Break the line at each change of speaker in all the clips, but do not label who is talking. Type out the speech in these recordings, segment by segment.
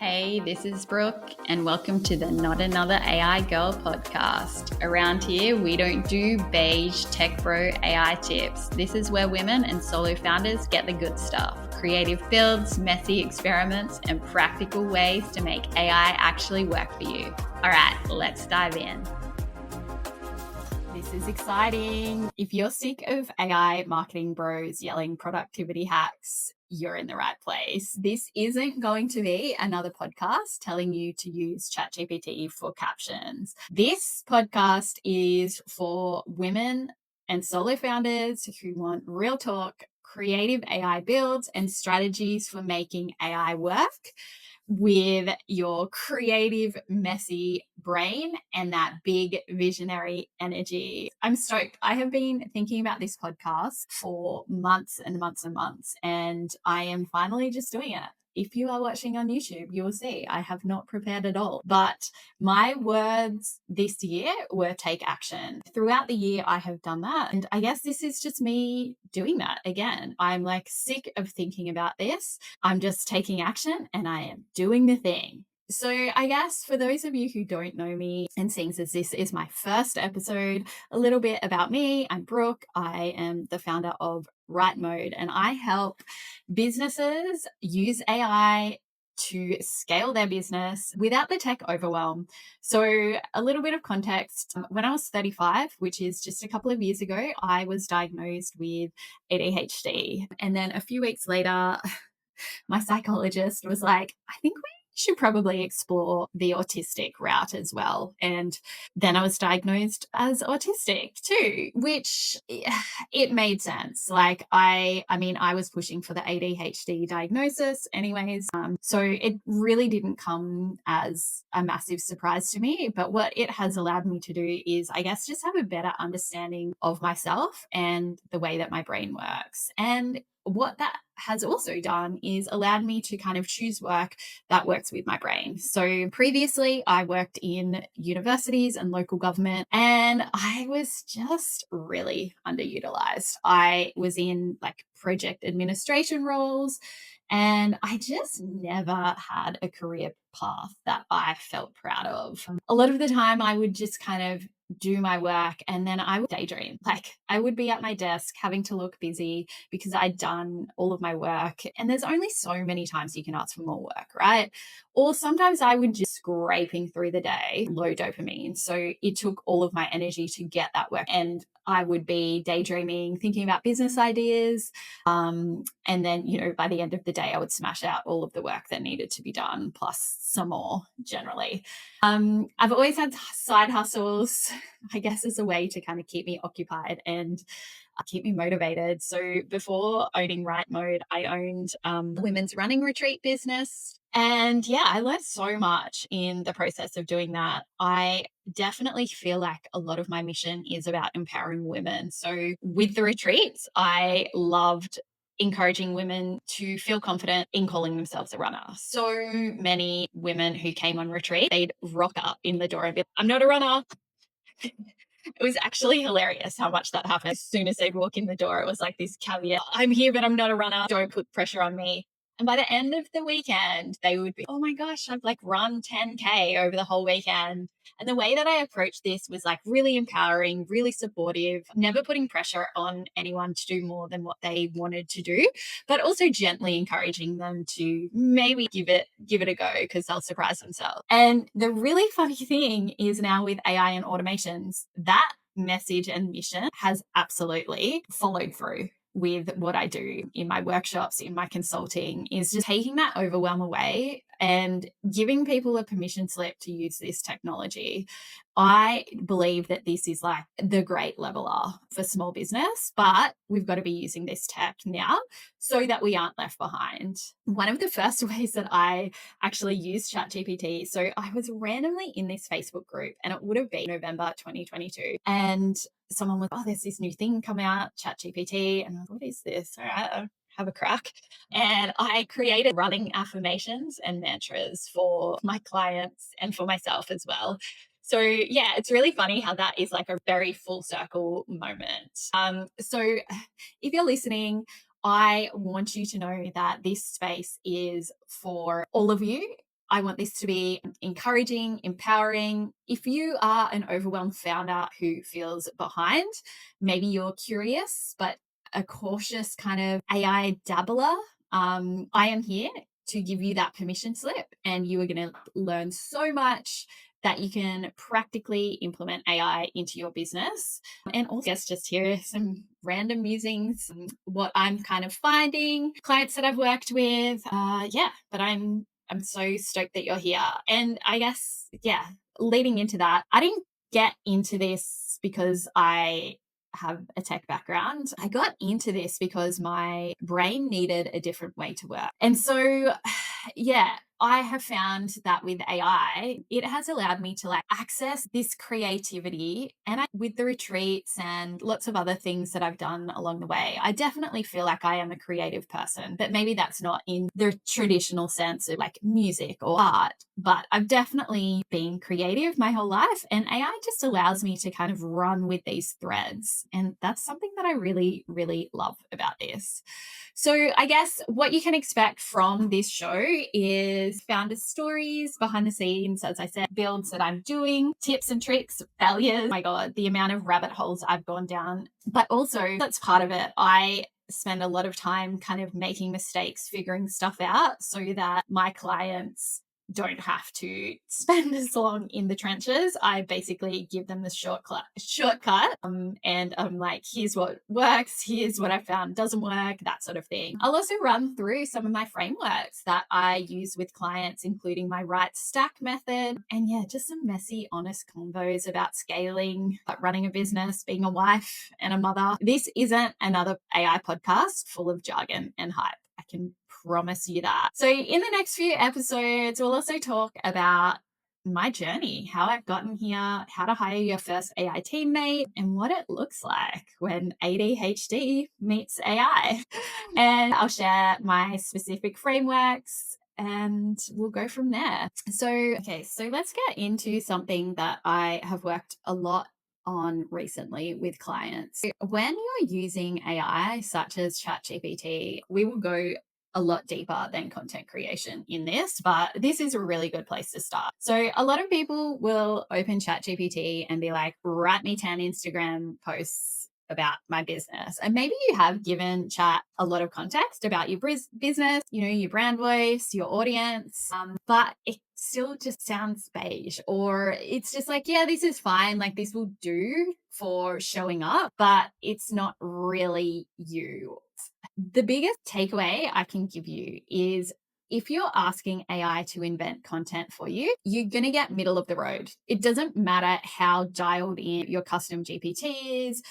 Hey, this is Brooke, and welcome to the Not Another AI Girl podcast. Around here, we don't do beige tech bro AI tips. This is where women and solo founders get the good stuff: creative builds, messy experiments, and practical ways to make AI actually work for you. All right, let's dive in. This is exciting. If you're sick of AI marketing bros yelling productivity hacks, you're in the right place. This isn't going to be another podcast telling you to use ChatGPT for captions. This podcast is for women and solo founders who want real talk, creative AI builds, and strategies for making AI work with your creative, messy brain and that big visionary energy. I'm stoked. I have been thinking about this podcast for months and months and months, and I am finally just doing it. If you are watching on YouTube, you will see I have not prepared at all. But my words this year were take action. Throughout the year, I have done that. And I guess this is just me doing that again. I'm like sick of thinking about this. I'm just taking action and I am doing the thing. So I guess for those of you who don't know me, and seeing as this is my first episode, a little bit about me. I'm Brooke. I am the founder of Right Mode, and I help businesses use AI to scale their business without the tech overwhelm. So a little bit of context. When I was 35, which is just a couple of years ago, I was diagnosed with ADHD. And then a few weeks later, my psychologist was like, I think we should probably explore the autistic route as well. And then I was diagnosed as autistic too, which it made sense. Like I mean, I was pushing for the ADHD diagnosis anyways. So it really didn't come as a massive surprise to me. But what it has allowed me to do is, I guess, just have a better understanding of myself and the way that my brain works. And what that has also done is allowed me to kind of choose work that works with my brain. So previously I worked in universities and local government, and I was just really underutilized. I was in like project administration roles, and I just never had a career path that I felt proud of. A lot of the time I would just kind of do my work and then I would daydream. Like I would be at my desk having to look busy because I'd done all of my work. And there's only so many times you can ask for more work, right? Or sometimes I would just scraping through the day, low dopamine. So it took all of my energy to get that work. And I would be daydreaming, thinking about business ideas. And then, by the end of the day, I would smash out all of the work that needed to be done, plus some more generally. I've always had side hustles, I guess, as a way to kind of keep me occupied and keep me motivated. So before owning Right Mode, I owned a women's running retreat business. And yeah, I learned so much in the process of doing that. I definitely feel like a lot of my mission is about empowering women. So with the retreats, I loved encouraging women to feel confident in calling themselves a runner. So many women who came on retreat, they'd rock up in the door and be like, I'm not a runner. It was actually hilarious how much that happened. As soon as they'd walk in the door, it was like this caveat: I'm here, but I'm not a runner. Don't put pressure on me. And by the end of the weekend, they would be, oh my gosh, I've like run 10K over the whole weekend. And the way that I approached this was like really empowering, really supportive, never putting pressure on anyone to do more than what they wanted to do, but also gently encouraging them to maybe give it a go because they'll surprise themselves. And the really funny thing is now with AI and automations, that message and mission has absolutely followed through with what I do in my workshops, in my consulting, is just taking that overwhelm away and giving people a permission slip to use this technology. I believe that this is like the great leveler for small business, but we've got to be using this tech now so that we aren't left behind. One of the first ways that I actually used ChatGPT, so I was randomly in this Facebook group, and it would have been November 2022. And someone was, there's this new thing come out, ChatGPT. And I was, what is this? All right, I'll have a crack. And I created running affirmations and mantras for my clients and for myself as well. So yeah, it's really funny how that is like a very full circle moment. So if you're listening, I want you to know that this space is for all of you. I want this to be encouraging, empowering. If you are an overwhelmed founder who feels behind, maybe you're curious, but a cautious kind of AI dabbler, I am here to give you that permission slip, and you are going to learn so much that you can practically implement AI into your business. And also, just hear some random musings, what I'm kind of finding, clients that I've worked with. But I'm so stoked that you're here. And I guess, leading into that, I didn't get into this because I have a tech background. I got into this because my brain needed a different way to work. And so, I have found that with AI, it has allowed me to access this creativity. And with the retreats and lots of other things that I've done along the way, I definitely feel like I am a creative person, but maybe that's not in the traditional sense of music or art. But I've definitely been creative my whole life, and AI just allows me to kind of run with these threads. And that's something that I really, really love about this. So I guess what you can expect from this show is founder stories, behind the scenes, as I said, builds that I'm doing, tips and tricks, failures. Oh my God, the amount of rabbit holes I've gone down. But also, that's part of it. I spend a lot of time kind of making mistakes, figuring stuff out so that my clients don't have to spend as long in the trenches. I basically give them the shortcut. And I'm like, here's what works, here's what I found doesn't work, that sort of thing. I'll also run through some of my frameworks that I use with clients, including my right stack method. And just some messy, honest convos about scaling, running a business, being a wife and a mother. This isn't another AI podcast full of jargon and hype. I can promise you that. So in the next few episodes, we'll also talk about my journey, how I've gotten here, how to hire your first AI teammate, and what it looks like when ADHD meets AI. And I'll share my specific frameworks, and we'll go from there. So let's get into something that I have worked a lot on recently with clients. When you're using AI such as ChatGPT, we will go a lot deeper than content creation in this, but this is a really good place to start. So a lot of people will open ChatGPT and be like, write me 10 Instagram posts about my business. And maybe you have given Chat a lot of context about your business, your brand voice, your audience, but it still just sounds beige, or it's just like, this is fine. This will do for showing up, but it's not really you. The biggest takeaway I can give you is, if you're asking AI to invent content for you, you're going to get middle of the road. It doesn't matter how dialed in your custom GPT is,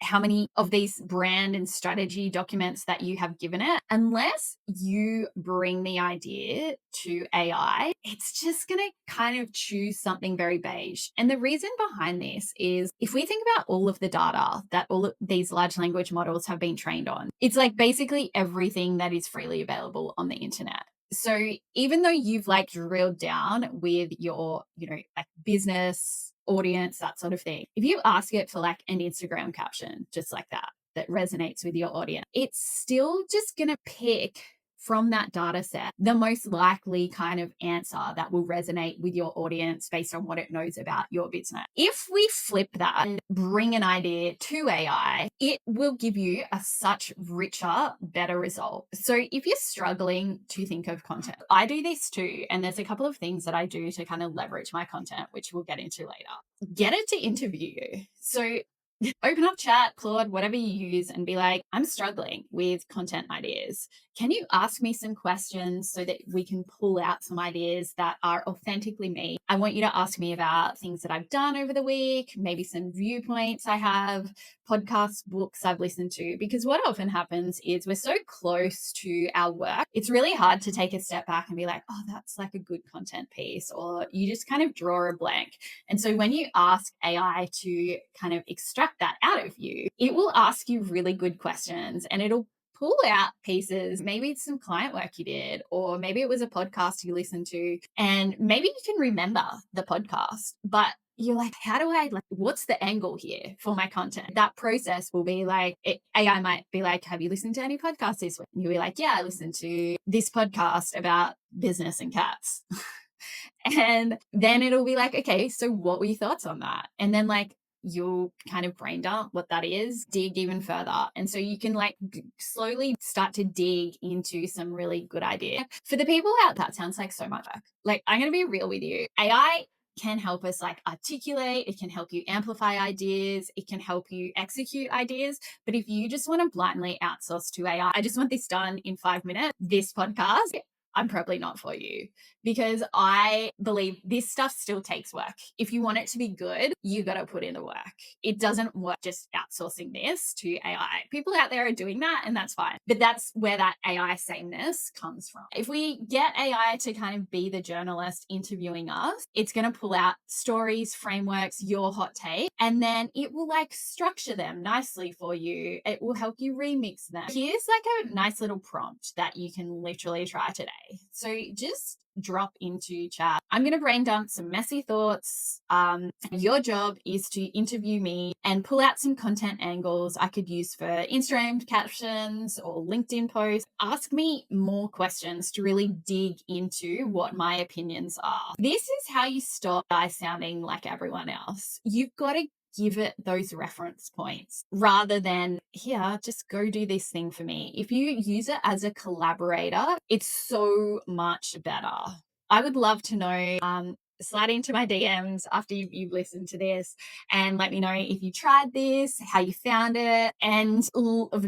how many of these brand and strategy documents that you have given it, unless you bring the idea to AI, it's just going to kind of choose something very beige. And the reason behind this is, if we think about all of the data that all of these large language models have been trained on, it's basically everything that is freely available on the internet. So even though you've drilled down with your, business, audience, that sort of thing, if you ask it for an Instagram caption, just like that resonates with your audience, it's still just going to pick from that data set the most likely kind of answer that will resonate with your audience based on what it knows about your business. If we flip that and bring an idea to AI, it will give you a such richer, better result. So if you're struggling to think of content, I do this too. And there's a couple of things that I do to kind of leverage my content, which we'll get into later. Get it to interview you. So open up Chat, Claude, whatever you use, and be like, I'm struggling with content ideas. Can you ask me some questions so that we can pull out some ideas that are authentically me? I want you to ask me about things that I've done over the week, maybe some viewpoints I have, podcasts, books I've listened to, because what often happens is we're so close to our work, it's really hard to take a step back and be like, oh, that's a good content piece, or you just kind of draw a blank. And so when you ask AI to kind of extract that out of you, it will ask you really good questions, and it'll pull out pieces. Maybe it's some client work you did, or maybe it was a podcast you listened to, and maybe you can remember the podcast, but you're like, how do I, what's the angle here for my content? That process will be AI might be like, have you listened to any podcasts this week? And you'll be like, yeah, I listened to this podcast about business and cats. And then it'll be like, okay, so what were your thoughts on that? And then like you'll kind of brain dump what that is, dig even further. And so you can like slowly start to dig into some really good ideas. For the people out, that sounds like so much work. Like, I'm going to be real with you. AI can help us like articulate, it can help you amplify ideas, it can help you execute ideas. But if you just want to blindly outsource to AI, I just want this done in 5 minutes, this podcast, I'm probably not for you, because I believe this stuff still takes work. If you want it to be good, you got to put in the work. It doesn't work just outsourcing this to AI. People out there are doing that, and that's fine. But that's where that AI sameness comes from. If we get AI to kind of be the journalist interviewing us, it's going to pull out stories, frameworks, your hot take, and then it will like structure them nicely for you. It will help you remix them. Here's like a nice little prompt that you can literally try today. So just drop into chat. I'm going to brain dump some messy thoughts. Your job is to interview me and pull out some content angles I could use for Instagram captions or LinkedIn posts. Ask me more questions to really dig into what my opinions are. This is how you stop I sounding like everyone else. You've got to give it those reference points rather than, here, just go do this thing for me. If you use it as a collaborator, it's so much better. I would love to know, slide into my DMs after you've listened to this and let me know if you tried this, how you found it, and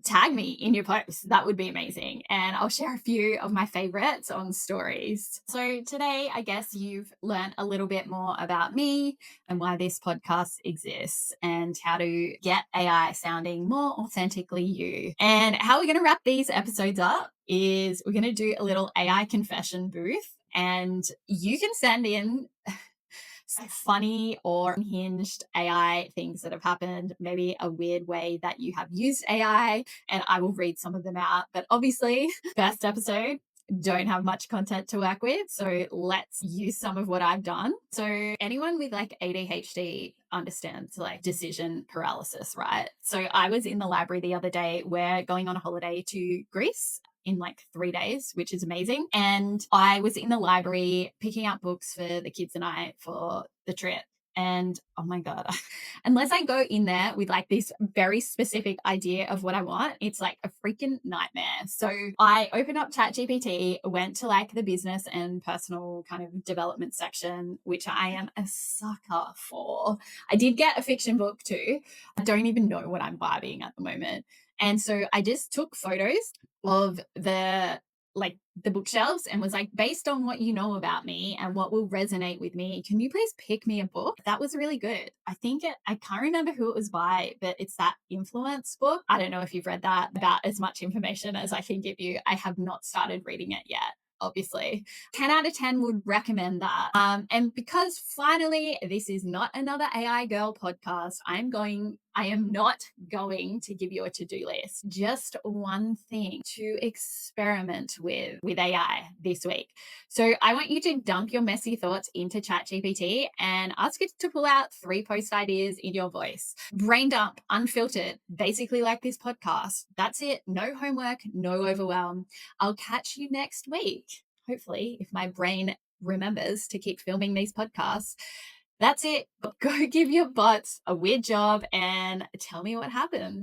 tag me in your posts. That would be amazing. And I'll share a few of my favorites on stories. So today, I guess you've learned a little bit more about me and why this podcast exists and how to get AI sounding more authentically you. And how we're going to wrap these episodes up is we're going to do a little AI confession booth, and you can send in funny or unhinged AI things that have happened, maybe a weird way that you have used AI, and I will read some of them out. But obviously, first episode, don't have much content to work with, so let's use some of what I've done. So anyone with like ADHD understands like decision paralysis, right? So I was in the library the other day. We're going on a holiday to Greece in like 3 days, which is amazing. And I was in the library picking out books for the kids and I for the trip. And oh my God, unless I go in there with like this very specific idea of what I want, it's like a freaking nightmare. So I opened up ChatGPT, went to like the business and personal kind of development section, which I am a sucker for. I did get a fiction book too. I don't even know what I'm vibing at the moment. And so I just took photos of the bookshelves and was like, based on what you know about me and what will resonate with me, can you please pick me a book? That was really good. I can't remember who it was by, but it's that influence book. I don't know if you've read that. About as much information as I can give you. I have not started reading it yet. Obviously, 10 out of 10 would recommend that. And because finally, this is not another AI girl podcast, I am not going to give you a to-do list, just one thing to experiment with AI this week. So I want you to dump your messy thoughts into ChatGPT and ask it to pull out 3 post ideas in your voice. Brain dump, unfiltered, basically like this podcast. That's it. No homework, no overwhelm. I'll catch you next week. Hopefully, if my brain remembers to keep filming these podcasts. That's it. Go give your bots a weird job and tell me what happened.